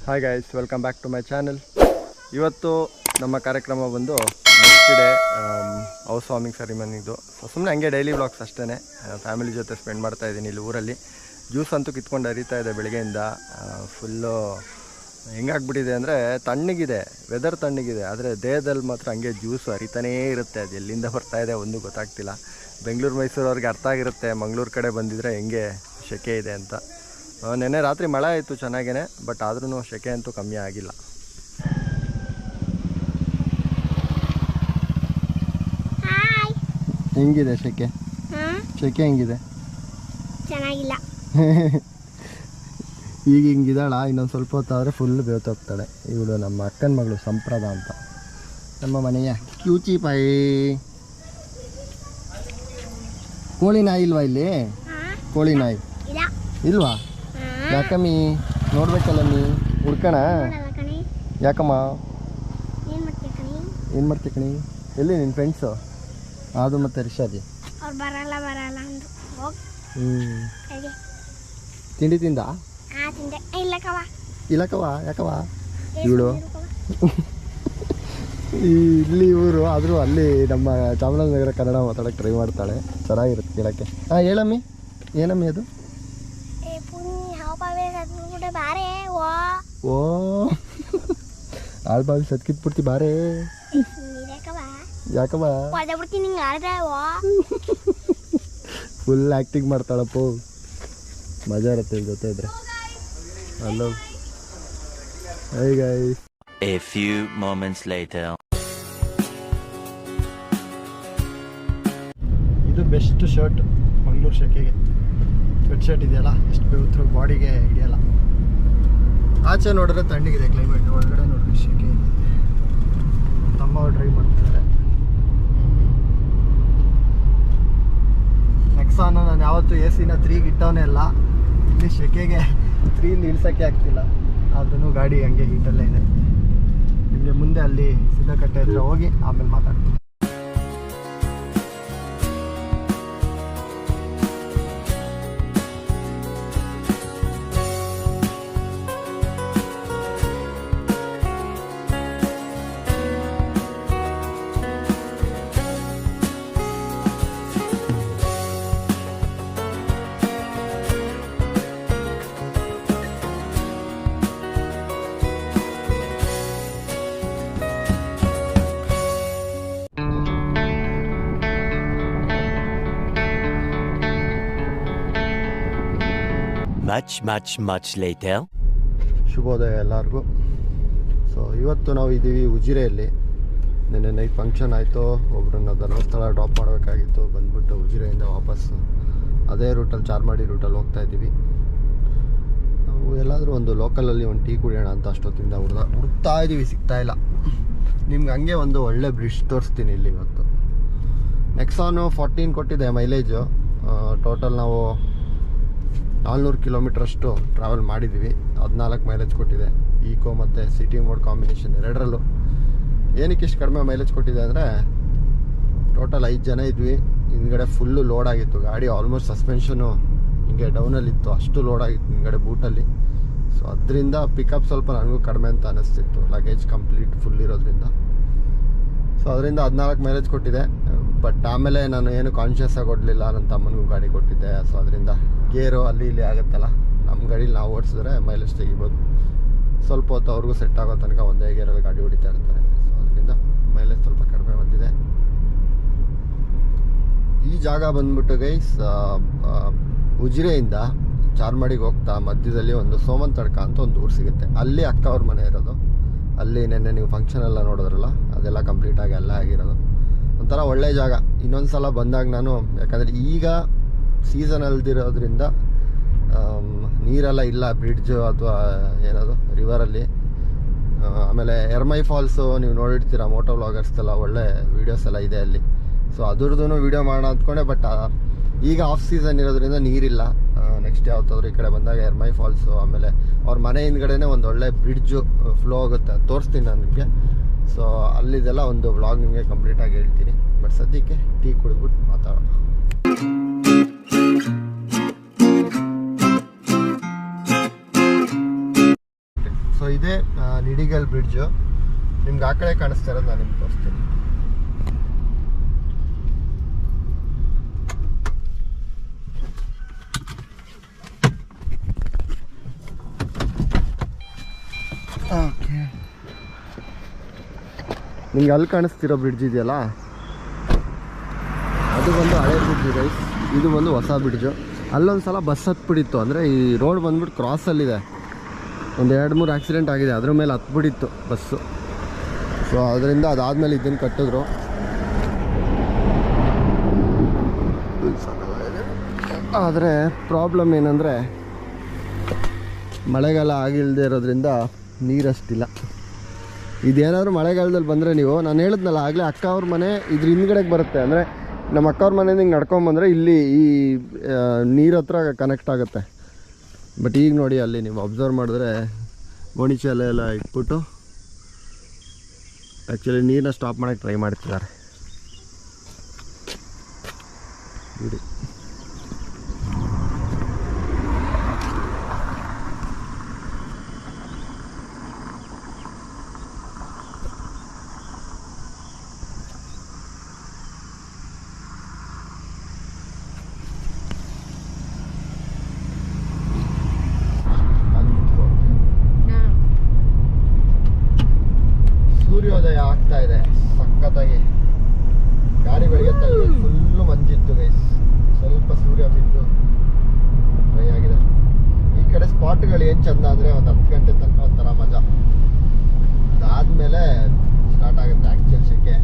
Hi guys, welcome back to my channel. ಇವತ್ತು ನಮ್ಮ ಕಾರ್ಯಕ್ರಮ ಬಂದು ನೆಕ್ಸ್ಟ್ ಡೇ ಹೌಸ್ ವಾರ್ಮಿಂಗ್ ಸೆರಿಮನಿದು. ಸುಮ್ಮನೆ ಹಂಗೆ ಡೈಲಿ ವ್ಲಾಗ್ಸ್ ಅಷ್ಟೇ. ಫ್ಯಾಮಿಲಿ ಜೊತೆ ಸ್ಪೆಂಡ್ ಮಾಡ್ತಾಯಿದ್ದೀನಿ ಇಲ್ಲಿ ಊರಲ್ಲಿ. ಜ್ಯೂಸ್ ಅಂತೂ ಕಿತ್ಕೊಂಡು ಹರಿತಾ ಇದೆ ಬೆಳಗ್ಗೆಯಿಂದ. ಫುಲ್ಲು ಹೆಂಗಾಗ್ಬಿಟ್ಟಿದೆ ಅಂದರೆ ತಣ್ಣಗಿದೆ, ವೆದರ್ ತಣ್ಣಗಿದೆ, ಆದರೆ ದೇಹದಲ್ಲಿ ಮಾತ್ರ ಹಂಗೆ ಜ್ಯೂಸು ಹರಿತಾನೇ ಇರುತ್ತೆ. ಅದು ಎಲ್ಲಿಂದ ಬರ್ತಾಯಿದೆ ಒಂದು ಗೊತ್ತಾಗ್ತಿಲ್ಲ. ಬೆಂಗಳೂರು ಮೈಸೂರವ್ರಿಗೆ ಅರ್ಥ ಆಗಿರುತ್ತೆ, ಮಂಗಳೂರು ಕಡೆ ಬಂದಿದ್ದರೆ ಹೆಂಗೆ ಸೆಕೆ ಇದೆ ಅಂತ. ನೆನ್ನೆ ರಾತ್ರಿ ಮಳೆ ಆಯಿತು ಚೆನ್ನಾಗೇ, ಬಟ್ ಆದ್ರೂ ಸೆಕೆ ಅಂತೂ ಕಮ್ಮಿ ಆಗಿಲ್ಲ. ಹೆಂಗಿದೆ ಸೆಕೆ? ಸೆಕೆ ಹೆಂಗಿದೆ? ಚೆನ್ನಾಗಿಲ್ಲ. ಈಗ ಹಿಂಗಿದ್ದಾಳ, ಇನ್ನೊಂದು ಸ್ವಲ್ಪ ಹೊತ್ತಾದರೆ ಫುಲ್ ಬೇವ್ತೋಗ್ತಾಳೆ. ಇವಳು ನಮ್ಮ ಅಕ್ಕನ ಮಗಳು ಸಂಪ್ರದ ಅಂತ, ನಮ್ಮ ಮನೆಯ ಕ್ಯೂಚಿ ಪಾಯಿ. ಕೋಳಿ ನಾಯಿ ಇಲ್ವಾ ಇಲ್ಲಿ? ಕೋಳಿ ನಾಯಿ ಇಲ್ವಾ? ಯಾಕಮ್ಮಿ ನೋಡ್ಬೇಕಲ್ಲಮ್ಮಿ, ಹುಡ್ಕಣ. ಯಾಕಮ್ಮ ಏನು ಮಾಡ್ತೀಯ ಕಣಿ? ಎಲ್ಲಿ ನಿನ್ನ ಫ್ರೆಂಡ್ಸು? ಅದು ಮತ್ತು ರಿಷಾದಿ ತಿಂಡಿ ತಿಂದ? ಇಲ್ಲಕವ ಯಾಕವ ಇವಳು ಇಲ್ಲಿ ಊರು ಆದರೂ ಅಲ್ಲಿ ನಮ್ಮ ಚಾಮರಾಜನಗರ ಕನ್ನಡ ಮಾತಾಡೋಕ್ಕೆ ಟ್ರೈ ಮಾಡ್ತಾಳೆ. ಚೆನ್ನಾಗಿರುತ್ತೆ ಕೇಳೋಕ್ಕೆ. ಹಾಂ ಹೇಳಮ್ಮಿ, ಏನಮ್ಮಿ ಅದು? ಓ ಆಳ್ಬಾವಿ ಸತ್ಕಿತ್ಬಿಡ್ತಿ ಬಾರೇ. ಯಾಕವ ಫುಲ್ ಆ್ಯಕ್ಟಿಂಗ್ ಮಾಡ್ತಾಳಪ್ಪ, ಮಜಾ ಇರುತ್ತೆ ಇಲ್ಲಿ ಜೊತೆ ಇದ್ರೆ. Hello, hi guys. A few moments later. ಇದು ಬೆಸ್ಟ್ ಶರ್ಟ್ ಮಂಗಳೂರು ಸೆಕೆಗೆ. ಸ್ವೆಟ್ ಶರ್ಟ್ ಇದೆಯಲ್ಲ, ಎಷ್ಟು ಬೇವ್ತ್ರು ಬಾಡಿಗೆ ಹಿಡಿಯಲ್ಲ. ಆಚೆ ನೋಡಿದ್ರೆ ತಣ್ಣಗಿದೆ ಕ್ಲೈಮೇಟ್, ಒಳಗಡೆ ನೋಡಿದ್ರೆ ಸೆಕೆ ಇದೆ. ತಮ್ಮ ಡ್ರೈವ್ ಮಾಡ್ತಿದ್ದಾರೆ. ನೆಕ್ಸಾನು ನಾನು ಯಾವತ್ತೂ ಎ ಸಿನ 3ಗೆ ಇಟ್ಟವನೇ ಅಲ್ಲ. ಇಲ್ಲಿ ಸೆಕೆಗೆ 3ಯಿಂದ ಇಳಿಸೋಕ್ಕೆ ಆಗ್ತಿಲ್ಲ, ಆದ್ರೂ ಗಾಡಿ ಹಂಗೆ ಹೀಟಲ್ಲೇ ಇದೆ. ನಿಮಗೆ ಮುಂದೆ ಅಲ್ಲಿ ಸಿದ್ದಕಟ್ಟೆ ಹತ್ರ ಹೋಗಿ ಆಮೇಲೆ ಮಾತಾಡ್ತೀನಿ. Much later. ಶುಭೋದಯ ಎಲ್ಲರಿಗೂ. ಸೊ ಇವತ್ತು ನಾವು ಇದ್ದೀವಿ ಉಜಿರೆಯಲ್ಲಿ. ನಿನ್ನೆ ನೈಟ್ ಫಂಕ್ಷನ್ ಆಯಿತು, ಒಬ್ಬರನ್ನ ಧರ್ಮಸ್ಥಳ ಡ್ರಾಪ್ ಮಾಡಬೇಕಾಗಿತ್ತು. ಬಂದ್ಬಿಟ್ಟು ಉಜಿರೆಯಿಂದ ವಾಪಸ್ ಅದೇ ರೂಟಲ್ಲಿ ಚಾರ್ಮಾಡಿ ರೂಟಲ್ಲಿ ಹೋಗ್ತಾ ಇದ್ದೀವಿ. ನಾವು ಎಲ್ಲಾದರೂ ಒಂದು ಲೋಕಲಲ್ಲಿ ಒಂದು ಟೀ ಕುಡಿಯೋಣ ಅಂತ ಅಷ್ಟೊತ್ತಿಂದ ಹುಡುಕ್ತಾ ಇದ್ದೀವಿ, ಸಿಗ್ತಾ ಇಲ್ಲ. ನಿಮ್ಗೆ ಹಂಗೆ ಒಂದು ಒಳ್ಳೆ ಬ್ರಿಡ್ಜ್ ತೋರಿಸ್ತೀನಿ ಇಲ್ಲಿ ಇವತ್ತು. ನೆಕ್ಸಾನು 14 ಕೊಟ್ಟಿದೆ ಮೈಲೇಜು. ಟೋಟಲ್ ನಾವು 400 ಕಿಲೋಮೀಟ್ರಷ್ಟು ಟ್ರಾವೆಲ್ ಮಾಡಿದ್ದೀವಿ. 14 ಮೈಲೇಜ್ ಕೊಟ್ಟಿದೆ. ಈಕೋ ಮತ್ತು ಸಿಟಿ ಮೋಡ್ ಕಾಂಬಿನೇಷನ್ ಎರಡರಲ್ಲೂ. ಏನಕ್ಕೆ ಇಷ್ಟು ಕಡಿಮೆ ಮೈಲೇಜ್ ಕೊಟ್ಟಿದೆ ಅಂದರೆ, ಟೋಟಲ್ 5 ಜನ ಇದ್ವಿ. ಹಿಂದ್ಗಡೆ ಫುಲ್ಲು ಲೋಡ್ ಆಗಿತ್ತು ಗಾಡಿ. ಆಲ್ಮೋಸ್ಟ್ ಸಸ್ಪೆನ್ಷನು ಹಿಂಗೆ ಡೌನಲ್ಲಿತ್ತು, ಅಷ್ಟು ಲೋಡ್ ಆಗಿತ್ತು ಹಿಂದ್ಗಡೆ ಬೂಟಲ್ಲಿ. ಸೊ ಅದರಿಂದ ಪಿಕಪ್ ಸ್ವಲ್ಪ ನನಗೂ ಕಡಿಮೆ ಅಂತ ಅನ್ನಿಸ್ತಿತ್ತು, ಲಗೇಜ್ ಕಂಪ್ಲೀಟ್ ಫುಲ್ ಇರೋದ್ರಿಂದ. ಸೊ ಅದರಿಂದ 14 ಮೈಲೇಜ್ ಕೊಟ್ಟಿದೆ. ಬಟ್ ಆಮೇಲೆ ನಾನು ಏನು ಕಾನ್ಷಿಯಸ್ ಆಗಿ ಕೊಡಲಿಲ್ಲ, ನನ್ನ ತಮ್ಮನಿಗೂ ಗಾಡಿ ಕೊಟ್ಟಿದ್ದೆ. ಸೊ ಅದರಿಂದ ಗೇರು ಅಲ್ಲಿ ಇಲ್ಲಿ ಆಗುತ್ತಲ್ಲ, ನಮ್ಮ ಗಾಡೀಲಿ ನಾವು ಓಡಿಸಿದ್ರೆ ಮೈಲೇಜ್ ತೆಗಿಬೋದು. ಸ್ವಲ್ಪ ಹೊತ್ತು ಅವ್ರಿಗೂ ಸೆಟ್ ಆಗೋ ತನಕ ಒಂದೇ ಗೇರಲ್ಲಿ ಗಾಡಿ ಹೊಡಿತಾ ಇರ್ತಾರೆ. ಸೊ ಅದರಿಂದ ಮೈಲೇಜ್ ಸ್ವಲ್ಪ ಕಡಿಮೆ ಬಂದಿದೆ. ಈ ಜಾಗ ಬಂದ್ಬಿಟ್ಟು ಗೈಸ್, ಉಜಿರೆಯಿಂದ ಚಾರ್ಮಾಡಿಗೆ ಹೋಗ್ತಾ ಮಧ್ಯದಲ್ಲಿ ಒಂದು ಸೋಮನ್ ತಡ್ಕ ಅಂತ ಒಂದು ಊರು ಸಿಗುತ್ತೆ. ಅಲ್ಲಿ ಅಕ್ಕ ಅವ್ರ ಮನೆ ಇರೋದು. ಅಲ್ಲಿ ನೆನ್ನೆ ನೀವು ಫಂಕ್ಷನ್ ಎಲ್ಲ ನೋಡಿದ್ರಲ್ಲ, ಅದೆಲ್ಲ ಕಂಪ್ಲೀಟಾಗಿ ಎಲ್ಲ ಆಗಿರೋದು. ಒಂಥರ ಒಳ್ಳೆ ಜಾಗ. ಇನ್ನೊಂದು ಸಲ ಬಂದಾಗ ನಾನು, ಯಾಕಂದರೆ ಈಗ ಸೀಸನ್ ಅಲ್ದಿರೋದ್ರಿಂದ ನೀರೆಲ್ಲ ಇಲ್ಲ ಬ್ರಿಡ್ಜು ಅಥವಾ ಏನದು ರಿವರಲ್ಲಿ. ಆಮೇಲೆ ಎರ್ಮೈ ಫಾಲ್ಸು ನೀವು ನೋಡಿರ್ತೀರ, ಮೋಟೋ ವ್ಲಾಗರ್ಸ್ದೆಲ್ಲ ಒಳ್ಳೆ ವೀಡಿಯೋಸ್ ಎಲ್ಲ ಇದೆ ಅಲ್ಲಿ. ಸೊ ಅದ್ರದ್ದು ವೀಡಿಯೋ ಮಾಡೋಣ ಅಂದ್ಕೊಂಡೆ, ಬಟ್ ಈಗ ಆಫ್ ಸೀಸನ್ ಇರೋದ್ರಿಂದ ನೀರಿಲ್ಲ. ನೆಕ್ಸ್ಟ್ ಯಾವತ್ತಾದ್ರೂ ಈ ಕಡೆ ಬಂದಾಗ ಎರ್ಮೈ ಫಾಲ್ಸು, ಆಮೇಲೆ ಅವ್ರ ಮನೆ ಹಿಂದ್ಗಡೆನೇ ಒಂದು ಒಳ್ಳೆ ಬ್ರಿಡ್ಜು ಫ್ಲೋ ಆಗುತ್ತೆ, ತೋರಿಸ್ತೀನಿ ನಾನು ನಿಮಗೆ. ಸೊ ಅಲ್ಲಿದೆಲ್ಲ ಒಂದು ವ್ಲಾಗ್ ನಿಮಗೆ ಕಂಪ್ಲೀಟಾಗಿ ಹೇಳ್ತೀನಿ. ಬಟ್ ಸದ್ಯಕ್ಕೆ ಟೀ ಕುಡಿದ್ಬಿಟ್ಟು ಮಾತಾಡೋಣ. ಸೊ ಸೊ ಇದೇ ನಿಡಿಗಲ್ ಬ್ರಿಡ್ಜು. ನಿಮ್ಗೆ ಆ ಕಡೆ ಕಾಣಿಸ್ತಾ ಇರೋದು ನಾನು ನಿಮ್ಗೆ ತೋರಿಸ್ತೀನಿ. ಓಕೆ, ನಿಮ್ಗೆ ಅಲ್ಲಿ ಕಾಣಿಸ್ತಿರೋ ಬ್ರಿಡ್ಜ್ ಇದೆಯಲ್ಲ, ಅದು ಒಂದು ಹಳೆ ಬ್ರಿಡ್ಜ್ ಗೈಸ್. ಇದು ಒಂದು ಹೊಸ ಬ್ರಿಡ್ಜು. ಅಲ್ಲೊಂದು ಸಲ ಬಸ್ ಹತ್ಬಿಡಿತ್ತು, ಅಂದರೆ ಈ ರೋಡ್ ಬಂದ್ಬಿಟ್ಟು ಕ್ರಾಸಲ್ಲಿದೆ, ಒಂದು 2-3 ಆಕ್ಸಿಡೆಂಟ್ ಆಗಿದೆ, ಅದ್ರ ಮೇಲೆ ಹತ್ಬಿಡಿತ್ತು ಬಸ್ಸು. ಸೊ ಅದರಿಂದ ಅದಾದಮೇಲೆ ಇದನ್ನು ಕಟ್ಟಿದ್ರು. ಆದರೆ ಪ್ರಾಬ್ಲಮ್ ಏನಂದರೆ ಮಳೆಗಾಲ ಆಗಿಲ್ಲದೆ ಇರೋದ್ರಿಂದ ನೀರಷ್ಟಿಲ್ಲ. ಇದೇನಾದರೂ ಮಳೆಗಾಲದಲ್ಲಿ ಬಂದರೆ ನೀವು, ನಾನು ಹೇಳಿದ್ನಲ್ಲ ಆಗಲೇ, ಅಕ್ಕ ಅವ್ರ ಮನೆ ಇದ್ರ ಹಿಂದ್ಗಡೆಗೆ ಬರುತ್ತೆ. ಅಂದರೆ ನಮ್ಮ ಅಕ್ಕ ಅವ್ರ ಮನೆಯಿಂದ ಹಿಂಗೆ ನಡ್ಕೊಂಬಂದರೆ ಇಲ್ಲಿ ಈ ನೀರು ಹತ್ರ ಕನೆಕ್ಟ್ ಆಗುತ್ತೆ. ಬಟ್ ಈಗ ನೋಡಿ ಅಲ್ಲಿ ನೀವು ಅಬ್ಸರ್ವ್ ಮಾಡಿದ್ರೆ ಗೋಣಿಚೀಲ ಎಲ್ಲ ಇಟ್ಬಿಟ್ಟು ಆ್ಯಕ್ಚುಲಿ ನೀರನ್ನ ಸ್ಟಾಪ್ ಮಾಡೋಕ್ಕೆ ಟ್ರೈ ಮಾಡ್ತಿದ್ದಾರೆ. ಬಿಡಿ, ಸೂರ್ಯೋದಯ ಆಗ್ತಾ ಇದೆ ಸಖತ್ತಾಗಿ. ಗಾಡಿಗಳಿಗೆ ಫುಲ್ಲು ಮಂಜಿತ್ತು ಗೈಸ್, ಸ್ವಲ್ಪ ಸೂರ್ಯ ಬಿದ್ದು ಡ್ರೈ ಆಗಿದೆ. ಈ ಕಡೆ ಸ್ಪಾಟ್ಗಳು ಏನು ಚಂದ ಅಂದರೆ ಒಂದು 10 ಗಂಟೆ ತನಕ ಒಂಥರ ಮಜಾ, ಅದಾದಮೇಲೆ ಸ್ಟಾರ್ಟ್ ಆಗುತ್ತೆ ಆ್ಯಕ್ಚುಲ್ ಸೆಕೆ.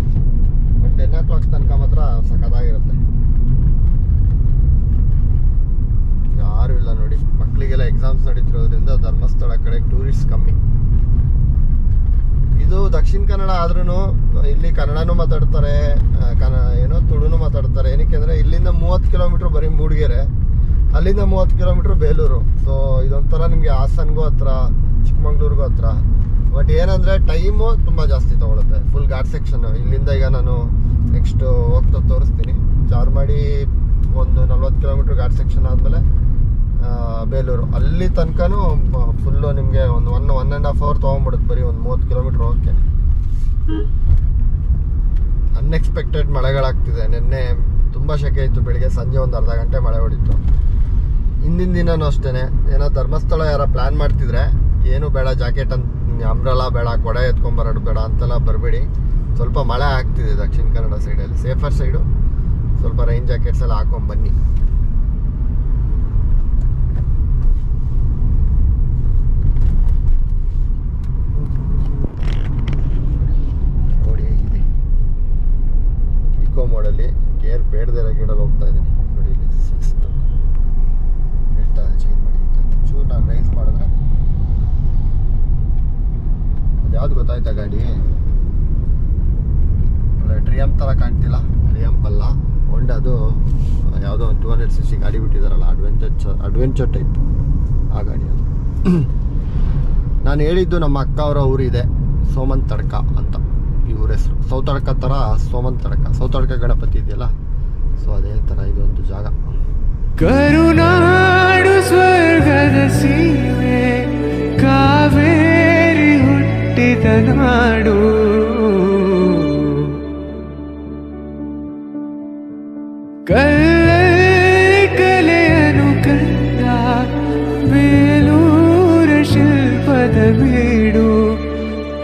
ಬಟ್ 10 o'clock ತನಕ ಮಾತ್ರ ಸಖತ್ತಾಗಿರುತ್ತೆ. ಯಾರು ಇಲ್ಲ ನೋಡಿ, ಮಕ್ಕಳಿಗೆಲ್ಲ ಎಕ್ಸಾಮ್ಸ್ ನಡೀತಿರೋದ್ರಿಂದ ಧರ್ಮಸ್ಥಳ ಕಡೆ ಟೂರಿಸ್ಟ್ ಕಮ್ಮಿ. ಇದು ದಕ್ಷಿಣ ಕನ್ನಡ ಆದ್ರೂ ಇಲ್ಲಿ ಕನ್ನಡನೂ ಮಾತಾಡ್ತಾರೆ, ಏನೋ ತುಳುನೂ ಮಾತಾಡ್ತಾರೆ. ಏನಕ್ಕೆ ಅಂದರೆ ಇಲ್ಲಿಂದ 30 ಕಿಲೋಮೀಟ್ರ್ ಬರೀ ಮೂಡಿಗೆರೆ, ಅಲ್ಲಿಂದ 30 ಕಿಲೋಮೀಟ್ರ್ ಬೇಲೂರು. ಸೊ ಇದೊಂಥರ ನಿಮಗೆ ಹಾಸನ್ಗೂ ಹತ್ರ, ಚಿಕ್ಕಮಂಗ್ಳೂರಿಗೂ ಹತ್ರ. ಬಟ್ ಏನಂದರೆ ಟೈಮು ತುಂಬ ಜಾಸ್ತಿ ತೊಗೊಳುತ್ತೆ. Full ghat section. ಇಲ್ಲಿಂದ ಈಗ ನಾನು ನೆಕ್ಸ್ಟ್ ಹೋಗ್ತಾ ತೋರಿಸ್ತೀನಿ. ಚಾರ್ಮಾಡಿ ಒಂದು 40 ಕಿಲೋಮೀಟ್ರ್ ಘಾಟ್ ಸೆಕ್ಷನ್ ಆದಮೇಲೆ ಬೇಲೂರು, ಅಲ್ಲಿ ತನಕನೂ ಫುಲ್ಲು ನಿಮಗೆ ಒಂದು 1.5 hour ತೊಗೊಂಡ್ಬಿಡುತ್ತೆ ಬರೀ ಒಂದು 30 ಕಿಲೋಮೀಟ್ರ್ ಹೋಗೋಕ್ಕೆ. ಅನ್ಎಕ್ಸ್ಪೆಕ್ಟೆಡ್ ಮಳೆಗಳಾಗ್ತಿದೆ. ನಿನ್ನೆ ತುಂಬ ಸೆಕೆ ಇತ್ತು, ಬೆಳಿಗ್ಗೆ ಸಂಜೆ ಒಂದು ಅರ್ಧ ಗಂಟೆ ಮಳೆ ಹೊಡಿತು. ಹಿಂದಿನ ದಿನನೂ ಅಷ್ಟೇ. ಏನೋ ಧರ್ಮಸ್ಥಳ ಯಾರ ಪ್ಲ್ಯಾನ್ ಮಾಡ್ತಿದ್ರೆ ಏನು ಬೇಡ, ಜಾಕೆಟ್ ಅಂತ ಅಂಬ್ರೆಲಾ ಬೇಡ, ಕೊಡೆ ಎತ್ಕೊಂಬರೋದು ಬೇಡ ಅಂತೆಲ್ಲ ಬರಬೇಡಿ. ಸ್ವಲ್ಪ ಮಳೆ ಆಗ್ತಿದೆ ದಕ್ಷಿಣ ಕನ್ನಡ ಸೈಡಲ್ಲಿ, ಸೇಫರ್ ಸೈಡು. ಸ್ವಲ್ಪ ರೈನ್ ಜಾಕೆಟ್ಸ್ ಎಲ್ಲ ಹಾಕೊಂಡ್ಬನ್ನಿ. ಮೋಡಲ್ಲಿ ಗೇರ್ ಬೇಡದಿರೋ ಗೇರಲ್ಲಿ ಹೋಗ್ತಾ ಇದ್ದೀನಿ ನೋಡಿ. ಇಲ್ಲಿ 6th ಹೇಳ್ತಾ ಚೇಂಜ್ ಮಾಡಿ ಚೂರು ನಾನು ರೈಸ್ ಮಾಡಿದ್ರೆ ಅದು ಯಾವ್ದು ಗೊತ್ತಾಯ್ತಾ ಗಾಡಿ? ಟ್ರಿಯಂಪ್ ಥರ ಕಾಣ್ತಿಲ್ಲ, ಟ್ರಿಯಂಪ್ ಅಲ್ಲ, ಹೊಂಡದು ಯಾವುದೋ ಒಂದು 200cc ಗಾಡಿ ಬಿಟ್ಟಿದ್ದಾರಲ್ಲ, ಅಡ್ವೆಂಚರ್ ಟೈಪ್ ಆ ಗಾಡಿ ಅದು. ನಾನು ಹೇಳಿದ್ದು ನಮ್ಮ ಅಕ್ಕ ಅವರ ಊರಿದೆ ಸೋಮನ್ ತಡ್ಕ ಅಂತ, ಈ ಊರ ಹೆಸರು. ಸೌತಡ್ಕ ಥರ ಸೋಮನ್ ತಡ್ಕ, ಸೌತಡ್ಕ ಗಣಪತಿ ಇದೆಯಲ್ಲ, ಸೊ ಅದೇ ಥರ ಇದೊಂದು ಜಾಗ. ಕರುನಾಡು ಸ್ವರ್ಗದ ಸೀಮೆ, ಕಾವೇರಿ ಹುಟ್ಟಿದ ನಾಡು, ಕಲ್ಲಲ್ಲಿ ಕಲೆಯನು ಕಂದ ಬೇಲೂರ ಶಿಲ್ಪದ ಬೀಡು,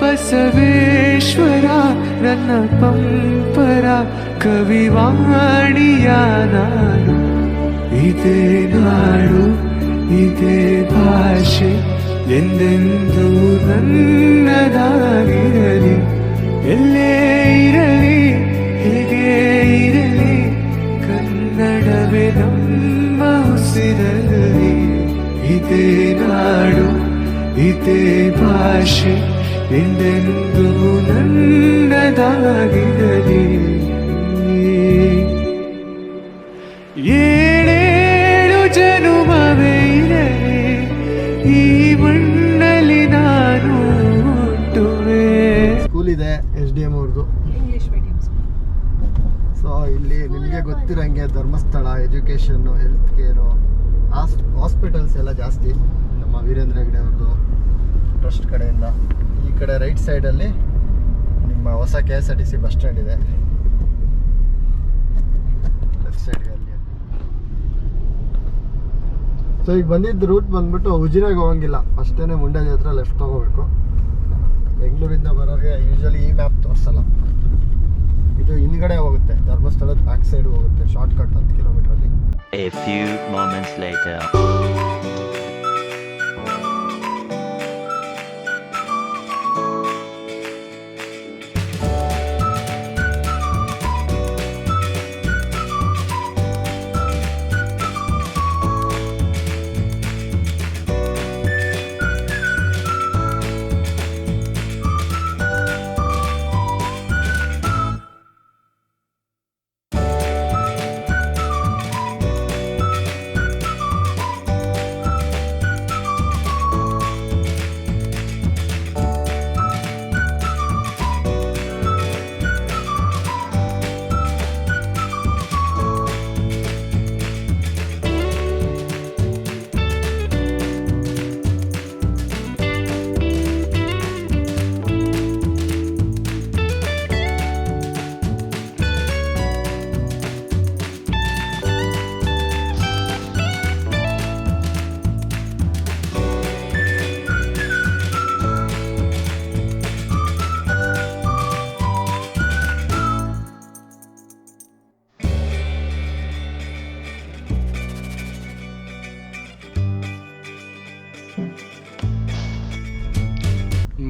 ಬಸವೇಶ್ವರ ನನ್ನ ಪಂಪರ ಕವಿವಾಣಿಯ ನಾಡು. ಇದೇ ನಾಡು ಇದೇ ಭಾಷೆ ಎಂದೆಂದೂ ನನ್ನದಾಗಿರಲಿ. ಎಲ್ಲೇ ಇರಲಿ ಹೇಗೆ ಇರಲಿ, ಕನ್ನಡವೇ ನಮ್ಮ ಉಸಿರಲ್ಲಿ. ಇದೇ ನಾಡು ಇದೇ ಭಾಷೆ ಎಂದೆಂದೂ ನನ್ನದಾಗಿರಲಿ. ಏಳೇಳು ಜನುಮವೇ ಇರಲಿ ಈ ಮಣ್ಣಲ್ಲಿ ನಾನು ಹುಟ್ಟುವೆ. ಸ್ಕೂಲ್ ಇದೆ SDM ಅವ್ರದ್ದು. ಸೊ ಇಲ್ಲಿ ನಿಮಗೆ ಗೊತ್ತಿರಂಗೆ Dharmasthala education, health care, hospitals ಎಲ್ಲ ಜಾಸ್ತಿ. ನಮ್ಮ ವೀರೇಂದ್ರ ಹೆಗ್ಡೆ ಅವ್ರದ್ದು ಟ್ರಸ್ಟ್ ಕಡೆಯಿಂದ ಕಡೆ ರೈಟ್ ಸೈಡಲ್ಲಿ ನಿಮ್ಮ ಹೊಸ KSRTC ಬಸ್ ಸ್ಟ್ಯಾಂಡ್ ಇದೆ. ಲೆಫ್ಟ್ ಸೈಡ್ಗೆ ಅಲ್ಲಿ. ಸೊ ಈಗ ಬಂದಿದ್ದು ರೂಟ್ ಬಂದ್ಬಿಟ್ಟು ಉಜಿರೆಗೆ ಹೋಗಂಗಿಲ್ಲ, ಅಷ್ಟೇ ಮುಂಡೇಜ್ ಹತ್ರ ಲೆಫ್ಟ್ ತೊಗೋಬೇಕು. ಬೆಂಗಳೂರಿಂದ ಬರೋರಿಗೆ ಯೂಶಲಿ ಈ ಮ್ಯಾಪ್ ತೋರಿಸಲ್ಲ. ಇದು ಹಿಂದ್ಗಡೆ ಹೋಗುತ್ತೆ, ಧರ್ಮಸ್ಥಳದ ಬ್ಯಾಕ್ ಸೈಡ್ ಹೋಗುತ್ತೆ, short cut 10 ಕಿಲೋಮೀಟ್ರಲ್ಲಿ. A few moments later.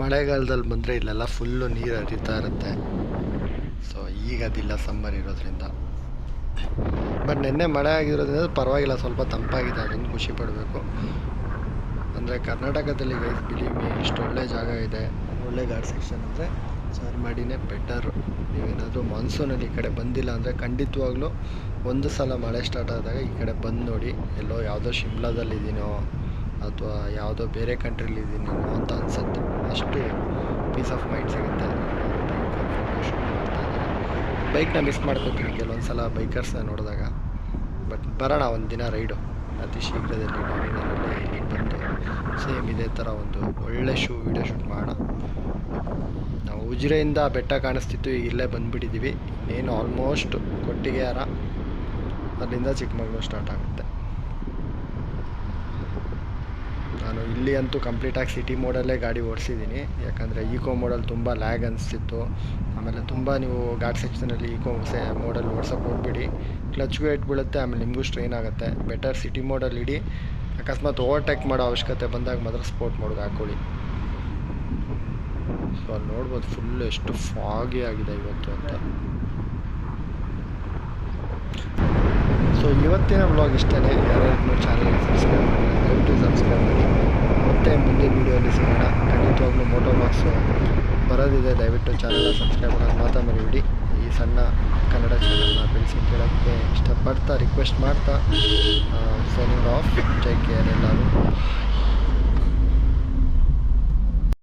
ಮಳೆಗಾಲದಲ್ಲಿ ಬಂದರೆ ಇಲ್ಲೆಲ್ಲ ಫುಲ್ಲು ನೀರು ಹರಿತಾ ಇರುತ್ತೆ. ಸೊ ಈಗ ಅದಿಲ್ಲ, ಸಮ್ಮರ್ ಇರೋದ್ರಿಂದ. ಬಟ್ ನಿನ್ನೆ ಮಳೆ ಆಗಿರೋದ್ರಿಂದ ಪರವಾಗಿಲ್ಲ, ಸ್ವಲ್ಪ ತಂಪಾಗಿದೆ, ಅದನ್ನು ಖುಷಿ ಪಡಬೇಕು. ಅಂದರೆ ಕರ್ನಾಟಕದಲ್ಲಿ ಗೈಸ್ ಬಿಲೀಮಿ ಇಷ್ಟು ಒಳ್ಳೆ ಜಾಗ ಇದೆ, ಒಳ್ಳೆ ಘಾಟ್ ಸೆಕ್ಷನ್ ಅಂದರೆ ಚಾರ್ಮಾಡಿನೇ ಬೆಟರು. ನೀವೇನಾದರೂ ಮಾನ್ಸೂನಲ್ಲಿ ಈ ಕಡೆ ಬಂದಿಲ್ಲ ಅಂದರೆ ಖಂಡಿತವಾಗ್ಲೂ ಒಂದು ಸಲ ಮಳೆ ಸ್ಟಾರ್ಟ್ ಆದಾಗ ಈ ಕಡೆ ಬಂದು ನೋಡಿ. ಎಲ್ಲೋ ಯಾವುದೋ ಶಿಮ್ಲಾದಲ್ಲಿದ್ದೀನೋ ಅಥವಾ ಯಾವುದೋ ಬೇರೆ ಕಂಟ್ರಿಲಿದ್ದೀನೋ ಅಂತ ಅನಿಸುತ್ತೆ. ಅಷ್ಟು ಪೀಸ್ ಆಫ್ ಮೈಂಡ್ ಸಿಗುತ್ತೆ. ಬೈಕ್ನ ಮಿಸ್ ಮಾಡ್ಕೋತೀನಿ ಕೆಲವೊಂದು ಸಲ ಬೈಕರ್ಸ್ನ ನೋಡಿದಾಗ. ಬಟ್ ಬರೋಣ ಒಂದು ದಿನ ರೈಡು ಅತಿ ಶೀಘ್ರದಲ್ಲಿ. ನಾವಿನಲ್ಲಿ ಇಲ್ಲಿಗೆ ಬಂದು ಸೇಮ್ ಇದೇ ಥರ ಒಂದು ಒಳ್ಳೆ ವಿಡಿಯೋ ಶೂಟ್ ಮಾಡೋಣ. ನಾವು ಉಜಿರೆಯಿಂದ ಬೆಟ್ಟ ಕಾಣಿಸ್ತಿತ್ತು, ಈಗ ಇಲ್ಲೇ ಬಂದುಬಿಟ್ಟಿದ್ದೀವಿ. ಇನ್ನೇನು ಆಲ್ಮೋಸ್ಟ್ ಕೊಟ್ಟಿಗೆಹಾರ, ಅಲ್ಲಿಂದ ಚಿಕ್ಕಮಗಳೂರು ಸ್ಟಾರ್ಟ್ ಆಗುತ್ತೆ. ನಾನು ಇಲ್ಲಿ ಅಂತೂ ಕಂಪ್ಲೀಟಾಗಿ ಸಿಟಿ ಮೋಡಲ್ಲೇ ಗಾಡಿ ಓಡಿಸಿದ್ದೀನಿ, ಯಾಕಂದರೆ ಈಕೋ ಮೋಡಲ್ಲಿ ತುಂಬ ಲ್ಯಾಗ್ ಅನಿಸ್ತಿತ್ತು. ಆಮೇಲೆ ತುಂಬ ನೀವು ಘಾಟ್ ಸೆಕ್ಷನಲ್ಲಿ ಈಕೋ ಮೋಡಲ್ಲಿ ಓಡ್ಸೋಕೆ ಹೋಗ್ಬಿಡಿ, ಕ್ಲಚ್ಗೂ ಏಟ್ ಬೀಳುತ್ತೆ, ಆಮೇಲೆ ನಿಮಗೂ ಸ್ಟ್ರೈನ್ ಆಗುತ್ತೆ. ಬೆಟರ್ ಸಿಟಿ ಮೋಡಲ್ಲಿ ಇಡಿ. ಅಕಸ್ಮಾತ್ ಓವರ್ಟೇಕ್ ಮಾಡೋ ಅವಶ್ಯಕತೆ ಬಂದಾಗ ಮಾತ್ರ ಸ್ಪೋರ್ಟ್ ಮೋಡ್ಗೆ ಹಾಕ್ಕೊಳ್ಳಿ. ಸೊ ಅಲ್ಲಿ ನೋಡ್ಬೋದು ಫುಲ್ ಎಷ್ಟು ಫಾಗಿ ಆಗಿದೆ ಇವತ್ತು ಅಂತ. ಸೊ ಇವತ್ತಿನ ವ್ಲಾಗ್ ಇಷ್ಟೇ. ಯಾರ್ಯಾರು ಚಾನಲ್ಗೆ ಸಬ್ಸ್ಕ್ರೈಬ್ ಮಾಡಿ ದಯವಿಟ್ಟು ಸಬ್ಸ್ಕ್ರೈಬ್ ಮಾಡಿ. ಮತ್ತೆ ಮುಂದಿನ ವೀಡಿಯೋಲಿ ಸಿಗೋಣ. ಖಂಡಿತವಾಗ್ಲೂ ಮೋಟೋ ವ್ಲಾಗ್ಸು ಬರೋದಿದೆ, ದಯವಿಟ್ಟು ಚಾನಲ್ನ ಸಬ್ಸ್ಕ್ರೈಬ್ ಮಾಡೋದು ಮಾತ್ರ ಮರಿಬಿಡಿ. ಈ ಸಣ್ಣ ಕನ್ನಡ ಚಾನಲ್ನ ಬೆಳೆಸಿ ಕೇಳೋಕ್ಕೆ ಇಷ್ಟಪಡ್ತಾ ರಿಕ್ವೆಸ್ಟ್ ಮಾಡ್ತಾ ಸೈನಿಂಗ್ ಆಫ್. ಟೇಕ್ ಕೇರ್ ಎಲ್ಲರೂ.